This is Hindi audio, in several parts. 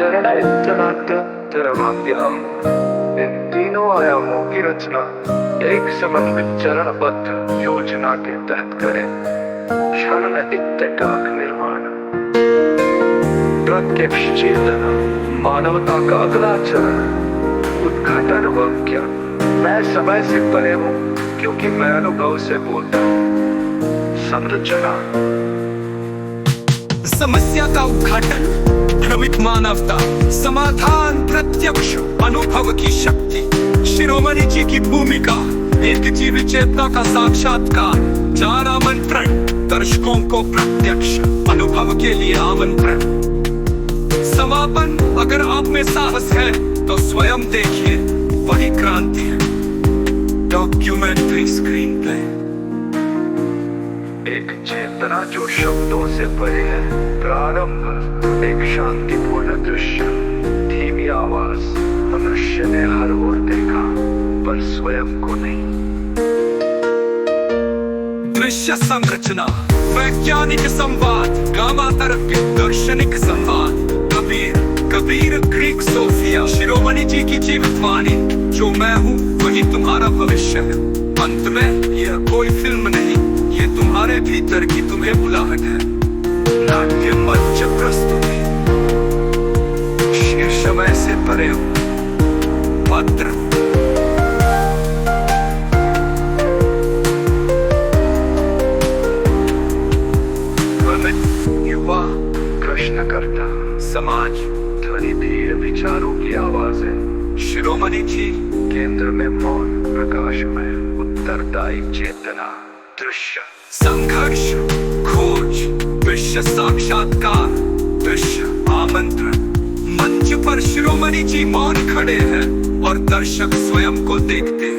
चरण इतना तेरा भाग्य इन तीनों आयामों की रचना एक समन्वित चरणबद्ध योजना के तहत करें। क्षण में इत्तेफाक निर्माण, प्रत्यक्ष चेतना, मानवता का अगला चरण उद्घाटन व ज्ञान। मैं समय से परे हूँ क्योंकि मैं अनुभव से बोलता हूँ। संरचना, समस्या का उद्घाटन, भ्रमित मानवता, समाधान, प्रत्यक्ष अनुभव की शक्ति, शिरोमणि जी की भूमिका, एक जीव चेतना का साक्षात्कार, 4 आमंत्रण, दर्शकों को प्रत्यक्ष अनुभव के लिए आमंत्रण। समापन, अगर आप में साहस है तो स्वयं देखिए, वही क्रांति है। डॉक्यूमेंट्री स्क्रीन प्ले, एक चेतना जो शब्दों से परे है। प्रारंभ, एक शांतिपूर्ण दृश्य, धीमी आवाज। मनुष्य ने हर ओर देखा पर स्वयं को नहीं। दृश्य संरचना, वैज्ञानिक संवाद, गामा तरंग, दार्शनिक संवाद। कबीर ग्रीक सोफिया, शिरोमणि जी की जीवित वाणी, जो मैं हूँ वही तुम्हारा भविष्य है। अंत में यह कोई फिल्म नहीं, ये तुम्हारे भीतर की तुम्हें बुलाहट है। नाट्य मंच प्रस्तुति, समय से परे हो। पत्र, युवा प्रश्नकर्ता, समाज, ध्वनि धीर विचारों की आवाज है। शिरोमणि जी, केंद्र में मौन, प्रकाश में उत्तरदायी चेतना। दृश्य, संघर्ष, खोज, दृश्य साक्षात्कार, दृश्य आमंत्रण। मंच पर शिरोमणि जी मौन खड़े हैं और दर्शक स्वयं को देखते हैं।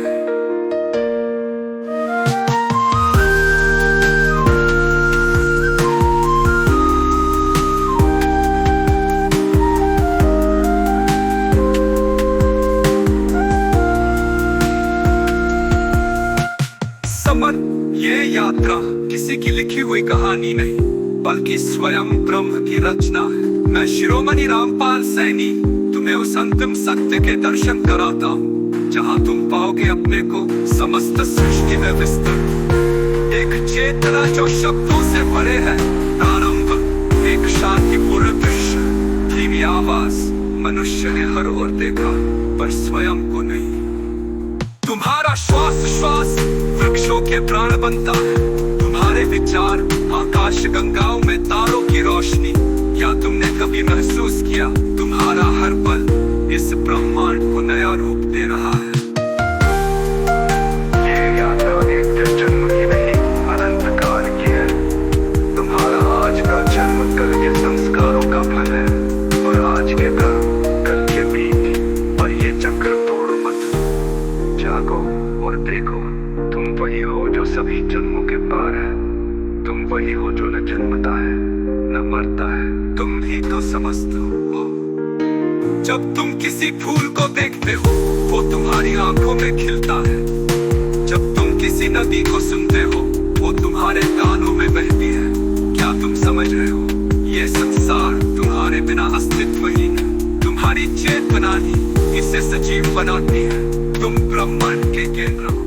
ये यात्रा किसी की लिखी हुई कहानी नहीं, बल्कि स्वयं ब्रह्म की रचना है। मैं शिरोमणि रामपाल सैनी तुम्हें उस अंतिम सत्य के दर्शन कराता हूँ, जहाँ तुम पाओगे अपने को समस्त सृष्टि में विस्तृत। एक चेतना जो शब्दों से परे है। प्रारंभ, एक शांतिपूर्ण दृश्य, धीमी आवाज। मनुष्य ने हर ओर देखा पर स्वयं को नहीं। तुम्हारा श्वास श्वास वृक्षों के प्राण बनता है। तुम्हारे विचार आकाश गंगाओं में तारों की रोशनी। क्या तुमने कभी महसूस किया तुम्हारा हर पल इस ब्रह्मांड को नया रूप दे रहा है? ये यात्रा एक जन्म की नहीं, अनंत काल की है। तुम्हारा आज का जन्म कल के संस्कारों का फल है, और आज के कर्म कल के बीत। और ये चक्र तोड़ मत, जागो और देखो, तुम वही हो जो सभी जन्मों के पार है। तुम वही हो जो न जन्मता है न मरता है, तुम ही तो समस्त हो। जब तुम किसी फूल को देखते हो वो तुम्हारी आंखों में खिलता है। जब तुम किसी नदी को सुनते हो वो तुम्हारे कानों में बहती है। क्या तुम समझ रहे हो, ये संसार तुम्हारे बिना अस्तित्वहीन है। तुम्हारी चेतना ही इसे सजीव बनाती है। तुम ब्रह्मांड के केंद्र हो।